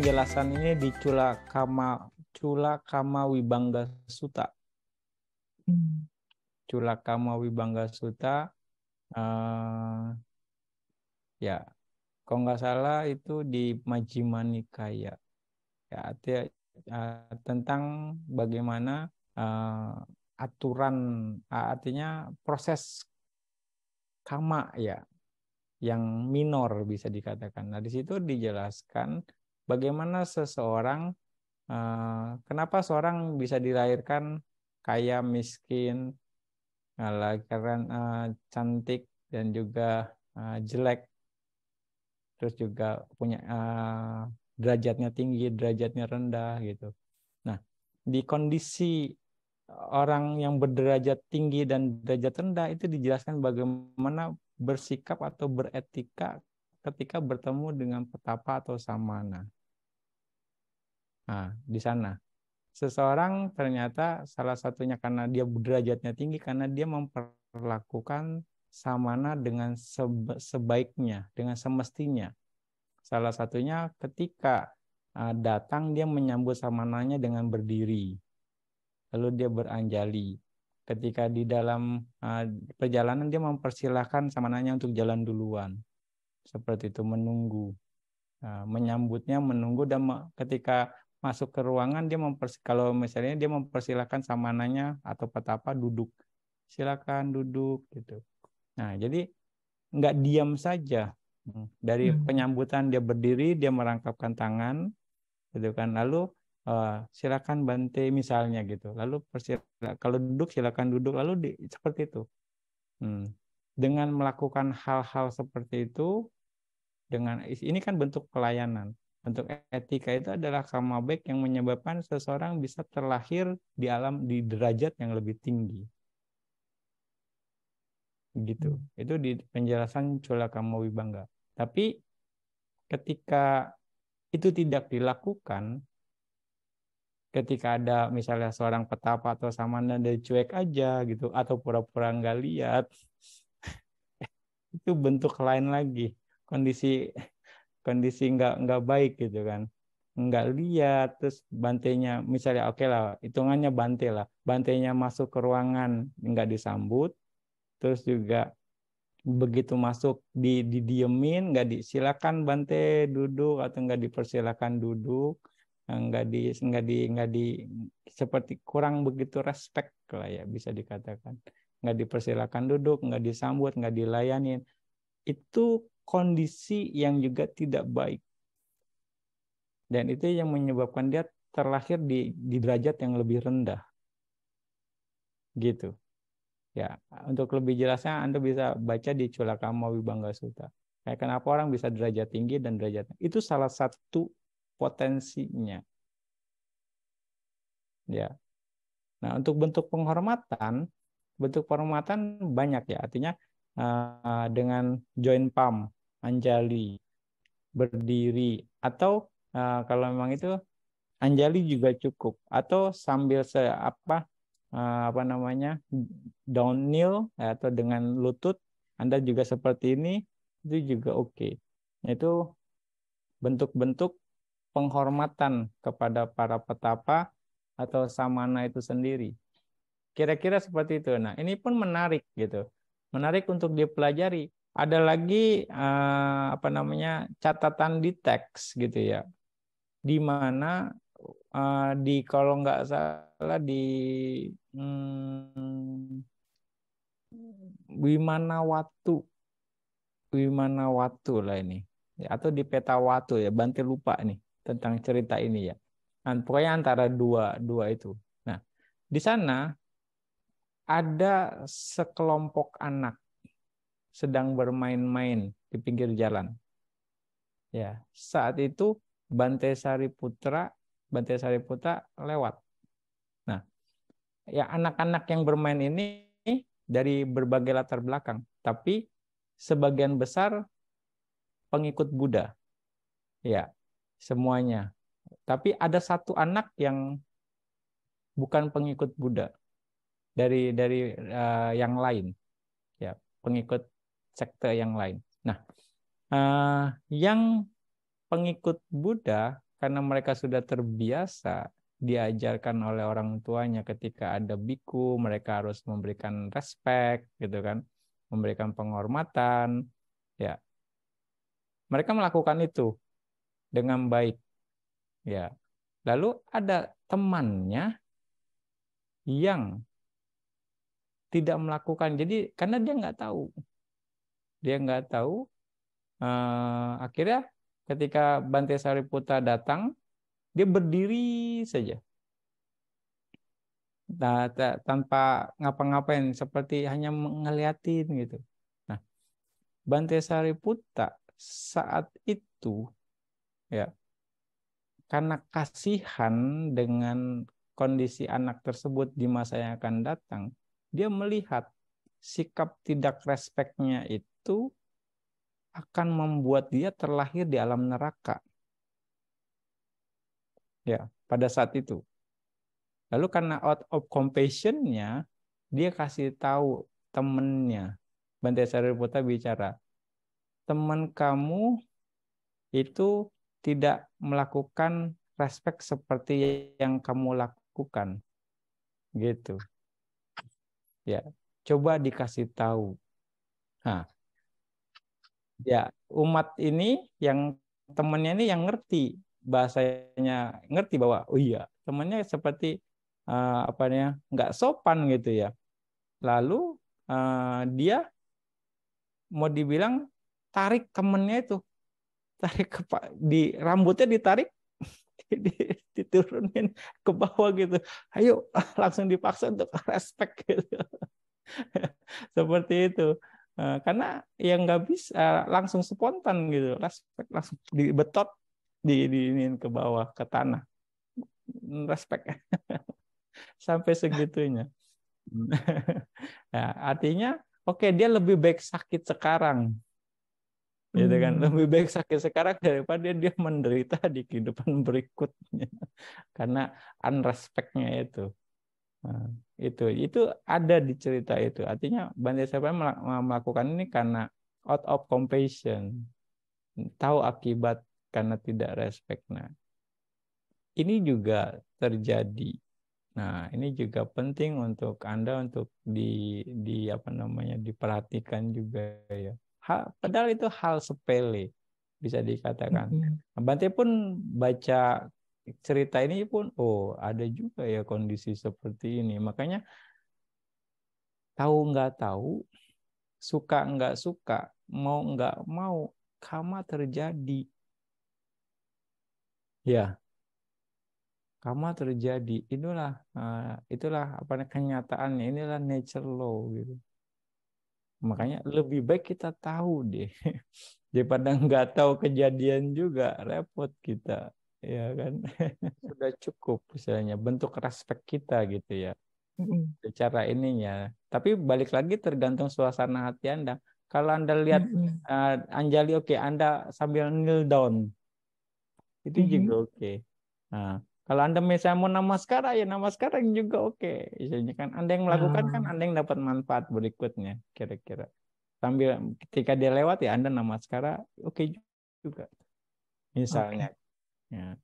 penjelasan ini di Cula Kama Wibangga Sutta. Cula Kama Wibangga Sutta, ya, kalau nggak salah itu di Majjhima Nikaya. Ya, artinya tentang bagaimana aturan, artinya proses kama ya, yang minor bisa dikatakan. Nah, di situ dijelaskan bagaimana seseorang, kenapa seorang bisa dilahirkan kaya, miskin, lahiran cantik dan juga jelek, terus juga punya derajatnya tinggi, derajatnya rendah gitu. Nah, di kondisi orang yang berderajat tinggi dan derajat rendah itu dijelaskan bagaimana bersikap atau beretika ketika bertemu dengan petapa atau samana. Nah, di sana seseorang ternyata salah satunya karena dia derajatnya tinggi karena dia memperlakukan samana dengan sebaiknya, dengan semestinya. Salah satunya ketika datang dia menyambut samananya dengan berdiri. Lalu dia beranjali. Ketika di dalam perjalanan dia mempersilahkan samananya untuk jalan duluan. Seperti itu, menunggu. Menyambutnya, menunggu, dan ketika masuk ke ruangan dia kalau misalnya dia mempersilahkan samananya atau petapa duduk. Silakan duduk gitu. Nah, jadi nggak diam saja. Dari penyambutan dia berdiri, dia merangkapkan tangan, gitu kan. Lalu silakan Bante misalnya gitu. Lalu kalau duduk silakan duduk. Lalu seperti itu. Dengan melakukan hal-hal seperti itu, dengan ini kan bentuk pelayanan. Bentuk etika itu adalah karma baik yang menyebabkan seseorang bisa terlahir di alam di derajat yang lebih tinggi. Gitu. Itu di penjelasan Cula Kama Wibangga. Tapi ketika itu tidak dilakukan, ketika ada misalnya seorang petapa atau samana dia cuek aja gitu atau pura-pura nggak lihat, itu bentuk lain lagi, kondisi nggak baik gitu kan, nggak lihat, terus bantainya misalnya oke lah, hitungannya bantainya masuk ke ruangan nggak disambut, terus juga begitu masuk didiemin, nggak disilakan Bante duduk atau nggak dipersilakan duduk, nggak di seperti kurang begitu respect lah ya bisa dikatakan, nggak dipersilakan duduk, nggak disambut, nggak dilayanin, itu kondisi yang juga tidak baik dan itu yang menyebabkan dia terlahir di derajat yang lebih rendah gitu. Ya, untuk lebih jelasnya Anda bisa baca di Cula Kama Wibangga Sutta. Kayak kenapa orang bisa derajat tinggi dan derajat itu salah satu potensinya. Ya. Nah, untuk bentuk penghormatan banyak ya. Artinya dengan join palm, anjali, berdiri, atau kalau memang itu anjali juga cukup, atau sambil apa namanya down kneel atau dengan lutut Anda juga seperti ini, itu juga oke. Itu bentuk-bentuk penghormatan kepada para petapa atau samana itu sendiri. Kira-kira seperti itu. Nah, ini pun menarik gitu. Menarik untuk dipelajari. Ada lagi apa namanya catatan di teks gitu ya. Di mana kalau nggak salah di Wimanawatu lah ini ya, atau di Petawatu ya, Bante lupa nih tentang cerita ini ya. Nah, pokoknya antara dua itu. Nah, di sana ada sekelompok anak sedang bermain-main di pinggir jalan. Ya, saat itu Bante Sariputra lewat. Nah, ya anak-anak yang bermain ini dari berbagai latar belakang, tapi sebagian besar pengikut Buddha. Ya, semuanya. Tapi ada satu anak yang bukan pengikut Buddha dari yang lain, ya, pengikut sekte yang lain. Nah, yang pengikut Buddha karena mereka sudah terbiasa diajarkan oleh orang tuanya ketika ada biku, mereka harus memberikan respect, gitu kan, memberikan penghormatan, ya. Mereka melakukan itu dengan baik, ya. Lalu ada temannya yang tidak melakukan, jadi karena dia nggak tahu, akhirnya ketika Bante Sariputta datang, dia berdiri saja. Nah, tanpa ngapa-ngapain, seperti hanya ngeliatin gitu. Nah, Bante Sariputta saat itu, ya, karena kasihan dengan kondisi anak tersebut di masa yang akan datang, dia melihat sikap tidak respeknya itu akan membuat dia terlahir di alam neraka. Ya, pada saat itu. Lalu karena out of compassion-nya, dia kasih tahu temennya. Bante Sariputta bicara, teman kamu itu tidak melakukan respect seperti yang kamu lakukan. Gitu. Ya, coba dikasih tahu. Nah, ya, umat ini yang temannya ini yang ngerti bahasanya, ngerti bahwa oh iya, temannya seperti nggak sopan gitu ya. Lalu dia mau dibilang tarik temennya itu, tarik di rambutnya ditarik, diturunin ke bawah gitu. Ayo langsung dipaksa untuk respect gitu. Seperti itu. Karena yang nggak bisa langsung spontan gitu, respect langsung dibetot, diinin ke bawah ke tanah, respect sampai segitunya. Nah, artinya oke, dia lebih baik sakit sekarang, gitu kan, lebih baik sakit sekarang daripada dia menderita di kehidupan berikutnya karena unrespect-nya itu. Nah, itu ada di cerita itu. Artinya Bante Sariputta melakukan ini karena out of compassion, tahu akibat karena tidak respect. Nah, ini juga terjadi. Nah, ini juga penting untuk Anda untuk diperhatikan juga ya. Padahal itu hal sepele bisa dikatakan. Bante pun baca cerita ini pun, oh ada juga ya kondisi seperti ini. Makanya tahu nggak tahu, suka nggak suka, mau nggak mau, karma terjadi. Ya, karma terjadi. Itulah kenyataannya. Inilah nature law gitu. Makanya lebih baik kita tahu deh daripada nggak tahu kejadian juga repot kita, ya kan. Sudah cukup misalnya bentuk respect kita gitu ya. Secara ininya. Tapi balik lagi tergantung suasana hati Anda. Kalau Anda lihat Anjali, oke, Anda sambil kneel down, itu juga oke. Nah, kalau Anda misalnya mau namaskara, ya namaskara juga oke. Misalnya kan Anda yang melakukan, kan Anda yang dapat manfaat berikutnya, kira-kira. Sambil ketika dia lewat, ya Anda namaskara, oke juga. Misalnya. Ya.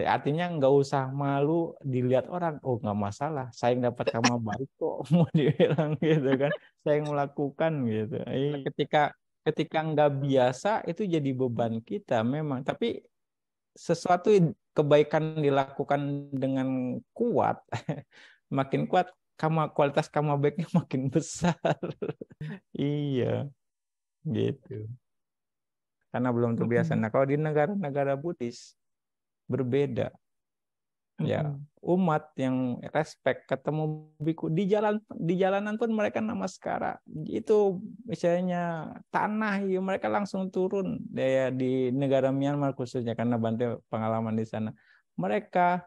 Artinya nggak usah malu dilihat orang. Oh, nggak masalah, saya yang dapat karma baik kok, mau dibilang gitu kan. Saya yang melakukan gitu. Ketika nggak biasa, itu jadi beban kita memang. Tapi sesuatu kebaikan dilakukan dengan kuat, makin kuat, kualitas karma baiknya makin besar. Iya, gitu. Karena belum terbiasa. Nah, kalau di negara-negara Buddhis berbeda. Ya, umat yang respect ketemu biku di jalanan pun mereka namaskara. Itu misalnya tanah, ya mereka langsung turun. Di negara Myanmar khususnya karena Bante pengalaman di sana. Mereka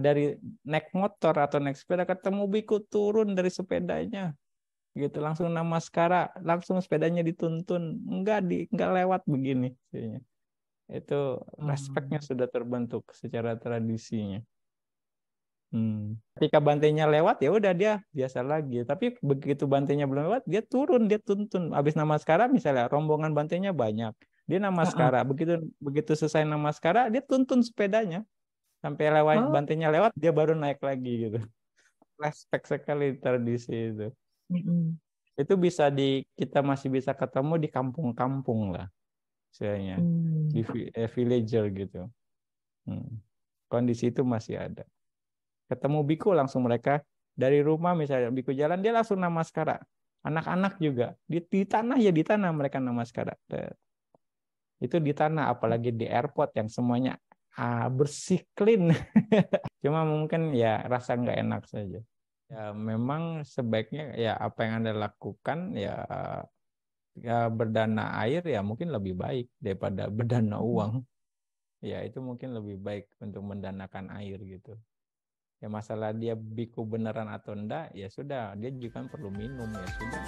dari naik motor atau naik sepeda ketemu biku turun dari sepedanya. Gitu langsung namaskara, langsung sepedanya dituntun. Enggak lewat begini. Itu respectnya sudah terbentuk secara tradisinya. Ketika bantainya lewat, ya udah dia biasa lagi. Tapi begitu bantainya belum lewat, dia turun, dia tuntun. Habis namaskara misalnya rombongan bantainya banyak. Dia Heeh. namaskara, begitu begitu selesai namaskara, dia tuntun sepedanya sampai lewat Oh. bantainya lewat, dia baru naik lagi gitu. Respect sekali tradisi itu. Mm-mm. Itu bisa kita masih bisa ketemu di kampung-kampung lah, misalnya di Hmm. villager gitu. Hmm. Kondisi itu masih ada. Ketemu biku langsung mereka dari rumah misalnya biku jalan dia langsung namaskara. Anak-anak juga di tanah ya di tanah mereka namaskara. Itu di tanah apalagi di airport yang semuanya bersih clean. Cuma mungkin ya rasa nggak enak saja. Ya memang sebaiknya ya apa yang Anda lakukan ya berdana air ya mungkin lebih baik daripada berdana uang. Ya itu mungkin lebih baik untuk mendanakan air gitu. Ya masalah dia biku beneran atau enggak ya sudah dia juga kan perlu minum ya sudah.